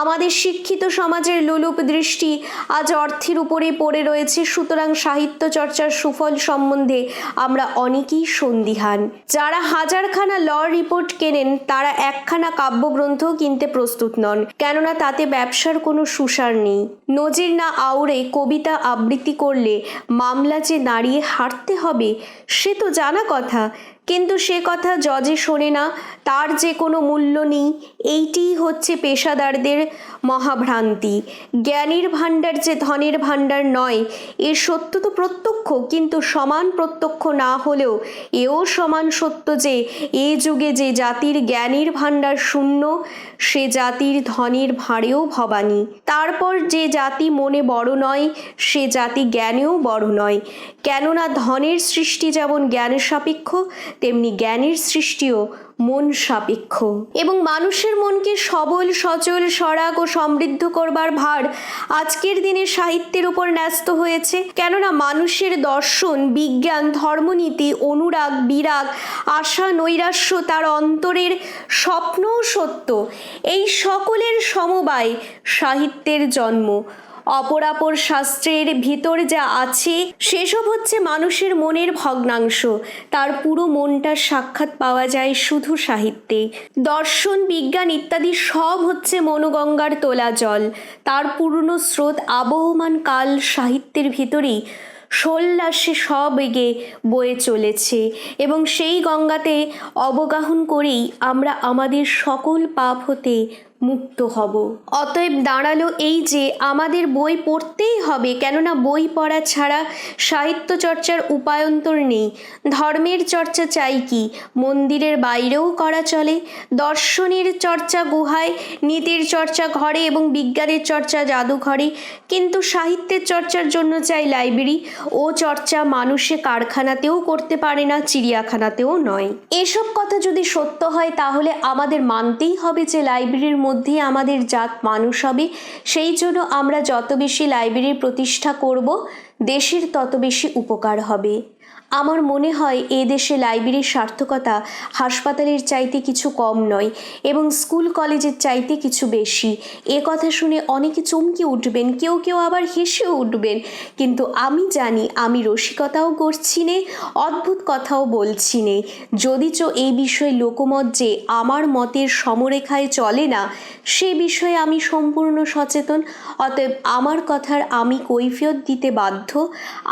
আমাদের শিক্ষিত সমাজের লোলুপ দৃষ্টি আজ অর্থের উপরে পড়ে রয়েছে, সুতরাং সাহিত্য চর্চার সুফল সম্বন্ধে আমরা অনেকেই সন্দিহান। যারা হাজারখানা ল রিপোর্ট কেনেন তারা একখানা কাব্যগ্রন্থও কিনতে প্রস্তুত নন, কেননা তাতে ব্যবসার কোনো সুসার নেই। নজির না আউড়ে কবিতা আবৃত্তি করলে মামলা যে দাঁড়িয়ে হারতে হবে সে তো জানা কথা, কিন্তু সে কথা জজে শোনে না, তার যে কোনো মূল্য নেই। এইটিই হচ্ছে পেশাদারদের মহাভ্রান্তি। জ্ঞানীর ভাণ্ডার যে ধনের ভাণ্ডার নয়, এর সত্য তো প্রত্যক্ষ, কিন্তু সমান প্রত্যক্ষ না হলেও এও সমান সত্য যে এ যুগে যে জাতির জ্ঞানীর ভাণ্ডার শূন্য, সে জাতির ধনের ভাঁড়েও ভবানী। তারপর যে জাতি মনে বড় নয়, সে জাতি জ্ঞানেও বড় নয়, কেননা ধনের সৃষ্টি যেমন জ্ঞান সাপেক্ষ, তেমনি জ্ঞানের সৃষ্টিও মন সাপেক্ষ। এবং মানুষের মনকে সবল, সচল, সরাগ ও সমৃদ্ধ করবার ভার আজকের দিনে সাহিত্যের উপর ন্যস্ত হয়েছে, কেননা মানুষের দর্শন, বিজ্ঞান, ধর্মনীতি, অনুরাগ, বিরাগ, আশা, নৈরাশ্য, তার অন্তরের স্বপ্নও সত্য, এই সকলের সমবায় সাহিত্যের জন্ম। অপরাপর শাস্ত্রের ভিতর যা আছে সেসব হচ্ছে মানুষের মনের ভগ্নাংশ, তার পুরো মনটার সাক্ষাৎ পাওয়া যায় শুধু সাহিত্যে। দর্শন, বিজ্ঞান ইত্যাদি সব হচ্ছে মনোগঙ্গার তোলা জল, তার পূর্ণ স্রোত আবহমান কাল সাহিত্যের ভিতরেই সোল্লাসে সবেগে বয়ে চলেছে, এবং সেই গঙ্গাতে অবগাহন করেই আমরা আমাদের সকল পাপ হতে মুক্ত হব। অতএব দাঁড়ালো এই যে আমাদের বই পড়তেই হবে, কেননা বই পড়া ছাড়া সাহিত্য চর্চার উপায়ন্তর নেই। ধর্মের চর্চা চাই কি, মন্দিরের বাইরেও করা চলে। দর্শনের চর্চা গুহায়, নীতির চর্চা ঘরে এবং বিজ্ঞানের চর্চা জাদুঘরে, কিন্তু সাহিত্যের চর্চার জন্য চাই লাইব্রেরি। ও চর্চা মানুষে কারখানাতেও করতে পারে না, চিড়িয়াখানাতেও নয়। এসব কথা যদি সত্য হয় তাহলে আমাদের মানতেই হবে যে লাইব্রেরির মধ্যেই আমাদের জাত মানুষ হবে। সেই জন্য আমরা যত বেশি লাইব্রেরি প্রতিষ্ঠা করব, দেশের তত বেশি উপকার হবে। আমার মনে হয় এ দেশে লাইব্রেরির সার্থকতা হাসপাতালের চাইতে কিছু কম নয়, এবং স্কুল কলেজের চাইতে কিছু বেশি। এ কথা শুনে অনেকে চমকে উঠবেন, কেউ কেউ আবার হেসেও উঠবেন, কিন্তু আমি জানি আমি রসিকতাও করছি নে, অদ্ভুত কথাও বলছি নে। যদিচ এই বিষয়ে লোকমত যে আমার মতের সমরেখায় চলে না, সে বিষয়ে আমি সম্পূর্ণ সচেতন। অতএব আমার কথার আমি কৈফিয়ত দিতে বাধ্য।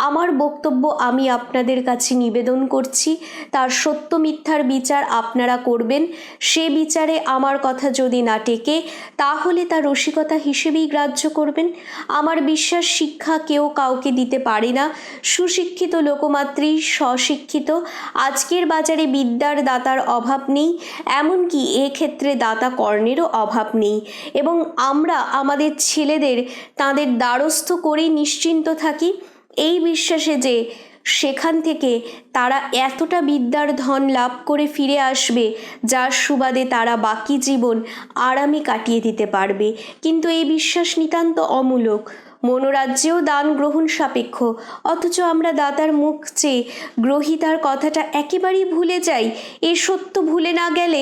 আমার বক্তব্য আমি আপনাদের কাছে নিবেদন করছি, তার সত্য মিথ্যার বিচার আপনারা করবেন। সে বিচারে আমার কথা যদি না টেকে তাহলে তা রসিকতা হিসেবেই গ্রাহ্য করবেন। আমার বিশ্বাস শিক্ষা কেউ কাউকে দিতে পারে না, সুশিক্ষিত লোকমাত্রই স্বশিক্ষিত। আজকের বাজারে বিদ্যার দাতার অভাব নেই, এমনকি এক্ষেত্রে দাতা কর্ণেরও অভাব নেই, এবং আমরা আমাদের ছেলেদের তাদের দ্বারস্থ করেই নিশ্চিন্ত থাকি, এই বিশ্বাসে যে সেখান থেকে তারা এতটা বিদ্যার ধন লাভ করে ফিরে আসবে যার সুবাদে তারা বাকি জীবন আরামে কাটিয়ে দিতে পারবে। কিন্তু এই বিশ্বাস নিতান্ত অমূলক। মনোরাজ্যেও দান গ্রহণ সাপেক্ষ, অথচ আমরা দাতার মুখ চেয়ে গ্রহীতার কথাটা একেবারেই ভুলে যাই। এ সত্য ভুলে না গেলে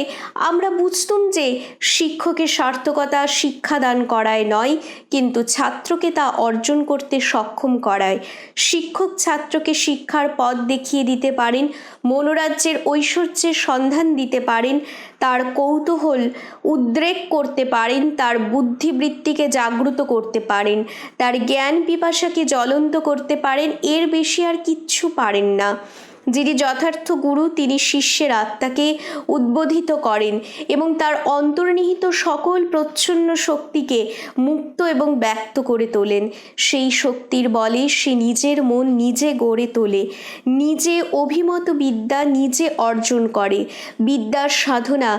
আমরা বুঝতুম যে শিক্ষকের সার্থকতা শিক্ষাদান করায় নয়, কিন্তু ছাত্রকে তা অর্জন করতে সক্ষম করায়। শিক্ষক ছাত্রকে শিক্ষার পথ দেখিয়ে দিতে পারেন, মনোরাজ্যের ঐশ্বর্যের সন্ধান দিতে পারেন, তার কৌতূহল উদ্রেক করতে পারেন, তার বুদ্ধিবৃত্তিকে জাগ্রত করতে পারেন, তার জ্ঞান পিপাসাকে জ্বলন্ত করতে পারেন। এর বেশি আর কিচ্ছু পারেন না। যিনি যথার্থ গুরু, তিনি শিষ্যের আত্মাকে উদ্বোধিত করেন এবং তার অন্তর্নিহিত সকল প্রচ্ছন্ন শক্তিকে মুক্ত এবং ব্যক্ত করে তোলেন। সেই শক্তির বলে সে নিজের মন নিজে গড়ে তোলে, নিজে অভিমত বিদ্যা নিজে অর্জন করে। বিদ্যার সাধনা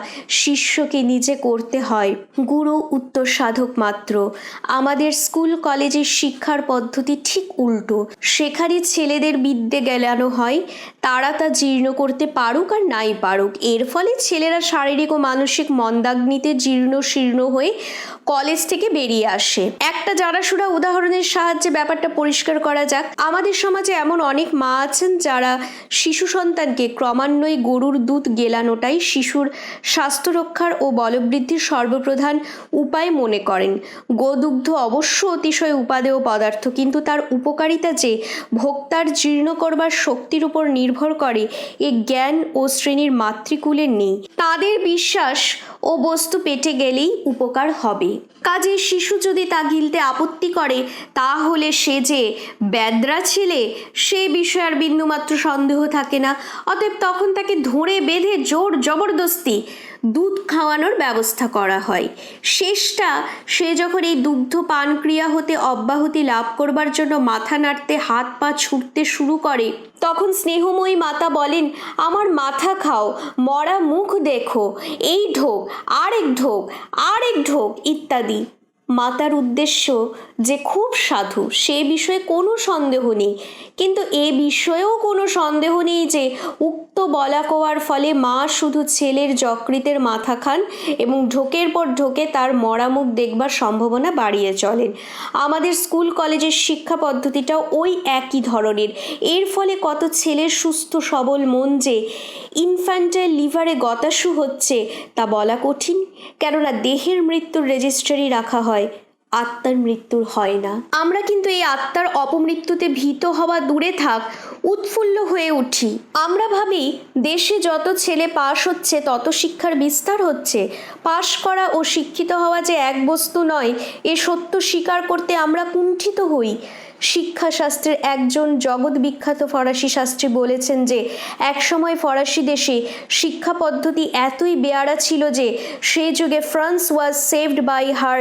শিষ্যকে নিজে করতে হয়, গুরু উত্তর সাধক মাত্র। আমাদের স্কুল কলেজের শিক্ষার পদ্ধতি ঠিক উল্টো। সেখানে ছেলেদের বিদ্যে গেলানো হয়, তারা তা জীর্ণ করতে পারুক আর নাই পারুক। এর ফলে ছেলেরা শারীরিক ও মানসিক মন্দাগ্নিতে জীর্ণ শীর্ণ হয়ে কলেজ থেকে বেরিয়ে আসে। একটা জানাশোনা উদাহরণের সাহায্যে ব্যাপারটা পরিষ্কার করা যাক। আমাদের সমাজে এমন অনেক মা আছেন যারা শিশু সন্তানকে ক্রমান্বয়ে গরুর দুধ গেলানোটাই শিশুর স্বাস্থ্য রক্ষার ও বলবৃদ্ধির সর্বপ্রধান উপায় মনে করেন। গোদুগ্ধ অবশ্য অতিশয় উপাদেয় পদার্থ, কিন্তু তার উপকারিতা যে ভোক্তার জীর্ণ করবার শক্তির উপর নির্ভর করে এ জ্ঞান ও শ্রেণীর মাতৃকুলের নেই। তাদের বিশ্বাস ও বস্তু পেটে গেলেই উপকার হবে। কাজে শিশু যদি তা গিলতে আপত্তি করে, তাহলে সে যে ব্যাদ্রা ছেলে সে বিষয়ে আর বিন্দুমাত্র সন্দেহ থাকে না। অতএব তখন তাকে ধরে বেঁধে জোর জবরদস্তি দুধ খাওয়ানোর ব্যবস্থা করা হয়। শেষটা সে যখন এই দুগ্ধ পান ক্রিয়া হতে অব্যাহতি লাভ করবার জন্য মাথা নাড়তে হাত পা ছুটতে শুরু করে, তখন স্নেহময়ী মাতা বলেন, আমার মাথা খাও, মরা মুখ দেখো, এই ঢোক, আরেক ঢোক, আরেক ঢোক ইত্যাদি। মাতার উদ্দেশ্য যে খুব সাধু সে বিষয়ে কোনো সন্দেহ নেই, কিন্তু এ বিষয়েও কোনো সন্দেহ নেই যে উক্ত বলা কোয়ার ফলে মা শুধু ছেলের যকৃতের মাথা খান এবং ঢোকের পর ঢোকে তার মরা মুখ দেখবার সম্ভাবনা বাড়িয়ে চলেন। আমাদের স্কুল কলেজের শিক্ষা পদ্ধতিটাও ওই একই ধরনের। এর ফলে কত ছেলের সুস্থ সবল মন যে ইনফ্যান্টাইল লিভারে গতাশু হচ্ছে তা বলা কঠিন, কেননা দেহের মৃত্যুর রেজিস্ট্রারি রাখা হয়, আত্মার মৃত্যুর হয় না। আমরা কিন্তু এই আত্মার অপমৃত্যুতে ভীত হওয়া দূরে থাক, উৎফুল্ল হয়ে উঠি। আমরা ভাবি দেশে যত ছেলে পাশ হচ্ছে তত শিক্ষার বিস্তার হচ্ছে। পাশ করা ও শিক্ষিত হওয়া যে এক বস্তু নয়, এ সত্য স্বীকার করতে আমরা কুণ্ঠিত হই। শিক্ষাশাস্ত্রের একজন জগৎ বিখ্যাত ফরাসি শাস্ত্রী বলেছেন যে একসময় ফরাসি দেশে শিক্ষা পদ্ধতি এতই বেয়ারা ছিল যে সে যুগে France was saved by her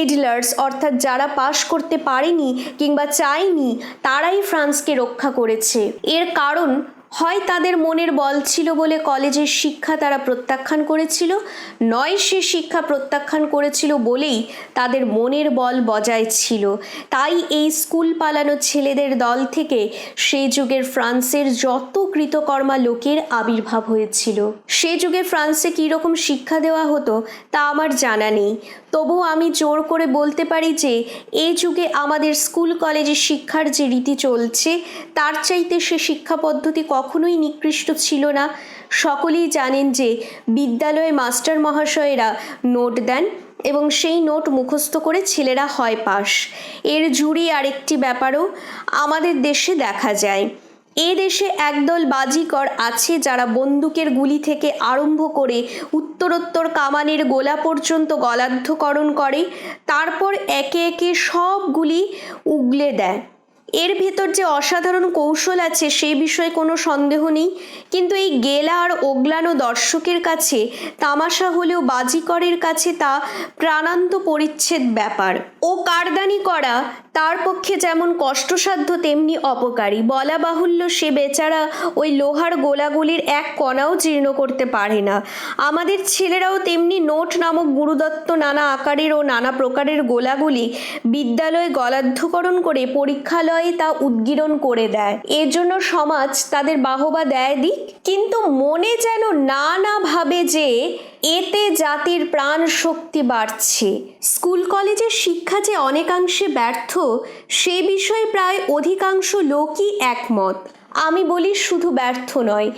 idlers, অর্থাৎ যারা পাশ করতে পারেনি কিংবা চায়নি তারাই ফ্রান্সকে রক্ষা করেছে। এর কারণ হয় তাদের মনের বল ছিল বলে কলেজের শিক্ষা তারা প্রত্যাখ্যান করেছিল, নয় সে শিক্ষা প্রত্যাখ্যান করেছিল বলেই তাদের মনের বল বজায় ছিল। তাই এই স্কুল পালানো ছেলেদের দল থেকে সেই যুগের ফ্রান্সের যত কৃতকর্মা লোকের আবির্ভাব হয়েছিল। সে যুগে ফ্রান্সে কীরকম শিক্ষা দেওয়া হতো তা আমার জানা নেই, তবুও আমি জোর করে বলতে পারি যে এই যুগে আমাদের স্কুল কলেজে শিক্ষার যে রীতি চলছে তার চাইতে সে শিক্ষা পদ্ধতি কখনোই নিকৃষ্ট ছিল না। সকলেই জানেন যে বিদ্যালয়ে মাস্টার মহাশয়েরা নোট দেন এবং সেই নোট মুখস্থ করে ছেলেরা হয় পাস। এর জুড়ি আরেকটি ব্যাপারও আমাদের দেশে দেখা যায়। এ দেশে একদল বাজিকর আছে যারা বন্দুকের গুলি থেকে আরম্ভ করে উত্তরোত্তর কামানের গোলা পর্যন্ত গলাধ্যকরণ করে, তারপর একে একে সব গুলি উগলে দেয়। এর ভেতর যে অসাধারণ কৌশল আছে সে বিষয়ে কোনো সন্দেহ নেই, কিন্তু এই গেলা আর ওগলানো দর্শকের কাছে তামাশা হলেও বাজিকরের কাছে তা প্রাণান্ত পরিচ্ছেদ ব্যাপার। ও কারদানি করা তার পক্ষে যেমন কষ্টসাধ্য তেমনি অপকারী। বলা বাহুল্য সে বেচারা ওই লোহার গোলাগুলির এক কণাও জীর্ণ করতে পারে না। আমাদের ছেলেরাও তেমনি নোট নামক গুরুদত্ত নানা আকারের ও নানা প্রকারের গোলাগুলি বিদ্যালয়ে গলাধ্যকরণ করে পরীক্ষালয়ে তা উদ্গীরণ করে দেয়। এর জন্য সমাজ তাদের বাহবা দেয় দিক, কিন্তু মনে যেন না ভাবে যে এতে জাতির প্রাণ শক্তি বাড়ছে। স্কুল কলেজের শিক্ষা যে অনেকাংশে ব্যর্থ সে বিষয়ে প্রায় অধিকাংশ লোকই একমত। আমি বলি শুধু ব্যর্থ নয়,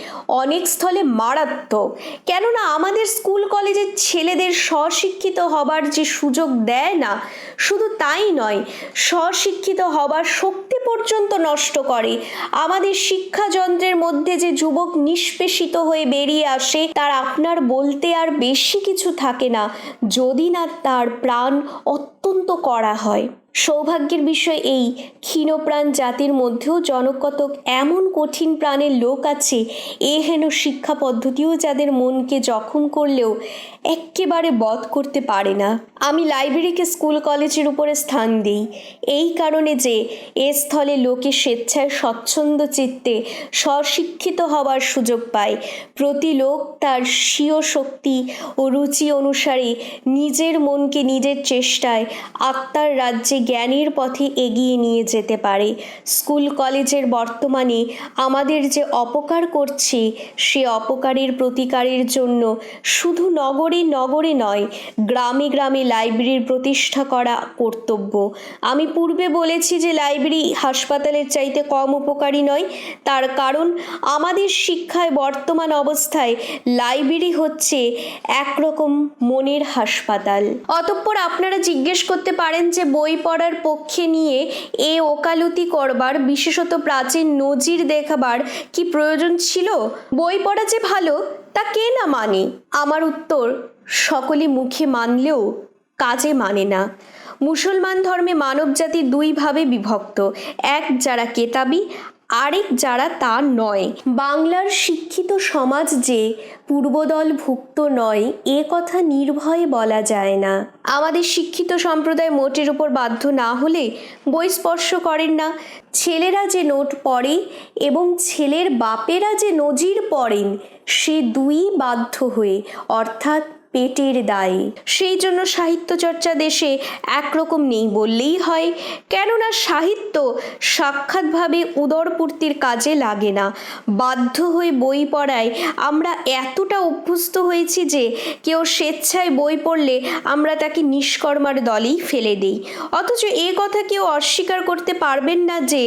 অনেক স্থলে মারাত্মক। কেননা আমাদের স্কুল কলেজের ছেলেদের স্বশিক্ষিত হবার যে সুযোগ দেয় না, শুধু তাই নয়, স্বশিক্ষিত হবার শক্তি পর্যন্ত নষ্ট করে। আমাদের শিক্ষাযন্ত্রের মধ্যে যে যুবক নিষ্পেষিত হয়ে বেরিয়ে আসে, তার আপনার বলতে আর বেশি কিছু থাকে না, যদি না তার প্রাণ অত্যন্ত কড়া হয়। সৌভাগ্যের বিষয় এই, ক্ষীণপ্রাণ জাতির মধ্যেও জনকতক এমন কঠিন প্রাণের লোক আছে, হেন শিক্ষা পদ্ধতিও যাদের মনকে জখম করলেও এক্কেবারে বধ করতে পারে না। আমি লাইব্রেরিকে স্কুল কলেজের উপরে স্থান দিই এই কারণে যে এ স্থলে লোকে স্বেচ্ছায় স্বচ্ছন্দ চিত্তে স্বশিক্ষিত হওয়ার সুযোগ পায়। প্রতি লোক তার স্বীয় শক্তি ও রুচি অনুসারে নিজের মনকে নিজের চেষ্টায় আত্মার রাজ্যে জ্ঞানের পথে এগিয়ে নিয়ে যেতে পারে। স্কুল কলেজের বর্তমানে আমাদের যে অপকার করছে, সে অপকারের প্রতিকারের জন্য শুধু নগরে নগরে নয়, গ্রামে গ্রামে লাইব্রেরির প্রতিষ্ঠা করা কর্তব্য। আমি পূর্বে বলেছি যে লাইব্রেরি হাসপাতালের চাইতে কম উপকারী নয়, তার কারণ আমাদের শিক্ষায় বর্তমান অবস্থায় লাইব্রেরি হচ্ছে একরকম মনের হাসপাতাল। অতঃপর আপনারা জিজ্ঞেস করতে পারেন যে বই পড়ার পক্ষে নিয়ে এ ওকালতি করবার, বিশেষত প্রাচীন নজির দেখাবার কি প্রয়োজন ছিল? বই পড়া যে ভালো তা কে না মানে? আমার উত্তর, সকলে মুখে মানলেও কাজে মানে না। মুসলমান ধর্মে মানবজাতি দুই ভাবে বিভক্ত, এক যারা কেতাবি, আরেক যারা তা নয়। বাংলার শিক্ষিত সমাজ যে পূর্বদলভুক্ত নয়, এ কথা নির্ভয়ে বলা যায় না। আমাদের শিক্ষিত সম্প্রদায় মোটের উপর বাধ্য না হলে বই স্পর্শ করেন না। ছেলেরা যে নোট পড়ে এবং ছেলের বাপেরা যে নজির পড়েন, সে দুই বাধ্য হয়ে, অর্থাৎ পেটের দায়ে। সেই জন্য সাহিত্য চর্চা দেশে একরকম নেই বললেই হয়, কেননা সাহিত্য সাক্ষাৎভাবে উদরপূর্তির কাজে লাগে না। বাধ্য হয়ে বই পড়ায় আমরা এতটা অভ্যস্ত হয়েছি যে কেউ স্বেচ্ছায় বই পড়লে আমরা তাকে নিষ্কর্মার দলেই ফেলে দিই। অথচ এ কথা কেউ অস্বীকার করতে পারবেন না যে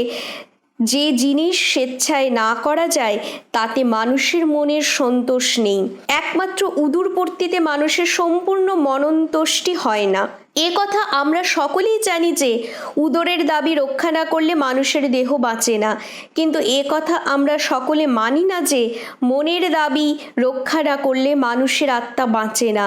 যে জিনিস স্বেচ্ছায় না করা যায় তাতে মানুষের মনের সন্তোষ নেই। একমাত্র উদরপূর্তিতে মানুষের সম্পূর্ণ মনন্তুষ্টি হয় না। এ কথা আমরা সকলেই জানি যে উদরের দাবি রক্ষা না করলে মানুষের দেহ বাঁচে না, কিন্তু এ কথা আমরা সকলে মানি না যে মনের দাবি রক্ষা না করলে মানুষের আত্মা বাঁচে না।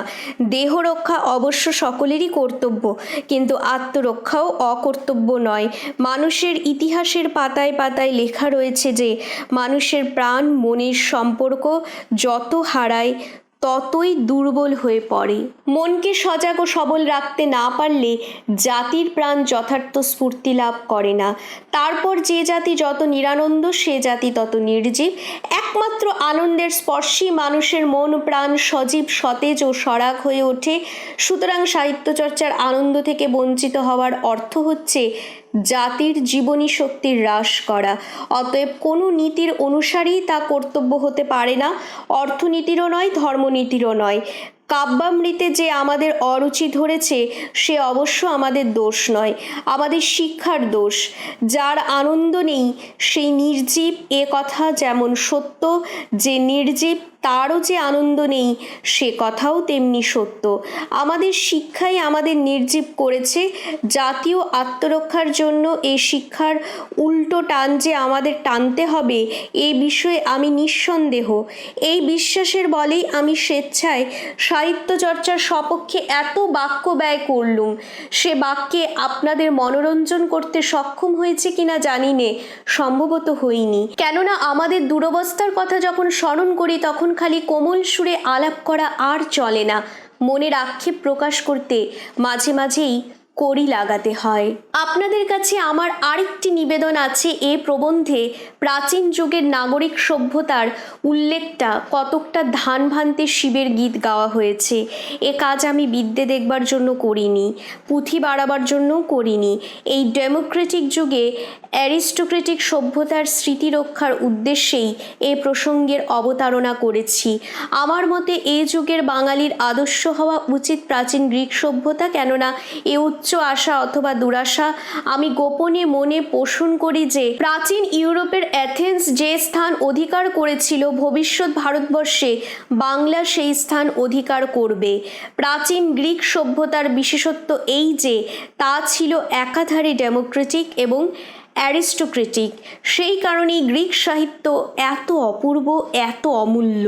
দেহ রক্ষা অবশ্য সকলেরই কর্তব্য, কিন্তু আত্মরক্ষাও অকর্তব্য নয়। মানুষের ইতিহাসের পাতায় পাতায় লেখা রয়েছে যে মানুষের প্রাণ মনের সম্পর্ক যত হারায় ততই দুর্বল হয়ে পড়ে। মনকে সজাগ ও সবল রাখতে না পারলে জাতির প্রাণ যথার্থ স্ফূর্তি লাভ করে না। তারপর যে জাতি যত নিরানন্দ, সে জাতি তত নির্জীব। একমাত্র আনন্দের স্পর্শেই মানুষের মন প্রাণ সজীব, সতেজ ও সরাগ হয়ে ওঠে। সুতরাং সাহিত্য চর্চার আনন্দ থেকে বঞ্চিত হওয়ার অর্থ হচ্ছে জাতির জীবনী শক্তির হ্রাস করা। অতএব কোনো নীতির অনুসারেই তা কর্তব্য হতে পারে না, অর্থনীতিরও নয়, ধর্মনীতিরও নয়। কাব্যামৃতে যে আমাদের অরুচি ধরেছে সে অবশ্য আমাদের দোষ নয়, আমাদের শিক্ষার দোষ। যার আনন্দ নেই সেই নির্জীব, এ কথা যেমন সত্য, যে নির্জীব তারও যে আনন্দ নেই সে কথাও তেমনি সত্য। আমাদের শিক্ষাই আমাদের নির্জীব করেছে। জাতীয় আত্মরক্ষার জন্য এই শিক্ষার উল্টো টান যে আমাদের টানতে হবে, এই বিষয়ে আমি নিঃসন্দেহ। এই বিশ্বাসের বলেই আমি স্বেচ্ছায় সাহিত্য চর্চার সপক্ষে এত বাক্য ব্যয় করলুম। সে বাক্যে আপনাদের মনোরঞ্জন করতে সক্ষম হয়েছে কিনা জানি নে, সম্ভবত হইনি। কেননা আমাদের দুরবস্থার কথা যখন স্মরণ করি তখন খালি কোমল সুরে আলাপ করা আর চলে না, মনের আক্ষেপ প্রকাশ করতে মাঝে মাঝেই কড়ি লাগাতে হয়। আপনাদের কাছে আমার আরেকটি নিবেদন আছে। এ প্রবন্ধে প্রাচীন যুগের নাগরিক সভ্যতার উল্লেখটা কতকটা ধান ভান্তে শিবের গীত গাওয়া হয়েছে। এ কাজ আমি বিদ্যে দেখবার জন্য করিনি, পুঁথি বাড়াবার জন্যও করিনি। এই ডেমোক্রেটিক যুগে অ্যারিস্টোক্রেটিক সভ্যতার স্মৃতি রক্ষার উদ্দেশ্যেই এ প্রসঙ্গের অবতারণা করেছি। আমার মতে এ যুগের বাঙালির আদর্শ হওয়া উচিত প্রাচীন গ্রিক সভ্যতা, কেননা এ তুচ্ছ আশা অথবা দুরাশা, আমি গোপনে মনে পোষণ করি যে প্রাচীন ইউরোপের অ্যাথেন্স যে স্থান অধিকার করেছিল, ভবিষ্যৎ ভারতবর্ষে বাংলা সেই স্থান অধিকার করবে। প্রাচীন গ্রিক সভ্যতার বিশেষত্ব এই যে তা ছিল একাধারে ডেমোক্রেটিক এবং অ্যারিস্টোক্রেটিক। সেই কারণেই গ্রিক সাহিত্য এত অপূর্ব, এত অমূল্য।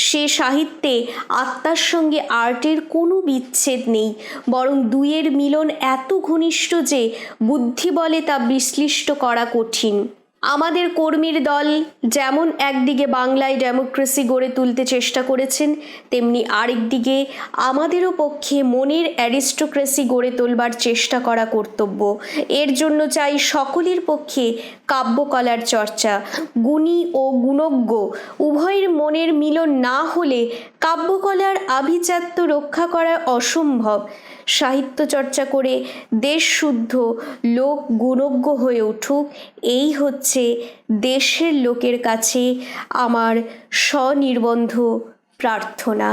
সে সাহিত্যে আত্মার সঙ্গে আর্টের কোনো বিচ্ছেদ নেই, বরং দুইয়ের মিলন এত ঘনিষ্ঠ যে বুদ্ধি বলে তা বিশ্লিষ্ট করা কঠিন। আমাদের কর্মীর দল যেমন একদিকে বাংলায় ডেমোক্রেসি গড়ে তুলতে চেষ্টা করেছেন, তেমনি আরেকদিকে আমাদেরও পক্ষে মনের অ্যারিস্টোক্রেসি গড়ে তোলবার চেষ্টা করা কর্তব্য। এর জন্য চাই সকলের পক্ষে কাব্যকলার চর্চা। গুণী ও গুণজ্ঞ উভয়ের মনের মিলন না হলে কাব্যকলার আভিজাত্য রক্ষা করা অসম্ভব। সাহিত্য চর্চা করে দেশ শুদ্ধ লোক গুণজ্ঞ হয়ে উঠুক, এই হচ্ছে দেশের লোকের কাছে আমার স্বনির্বন্ধ প্রার্থনা।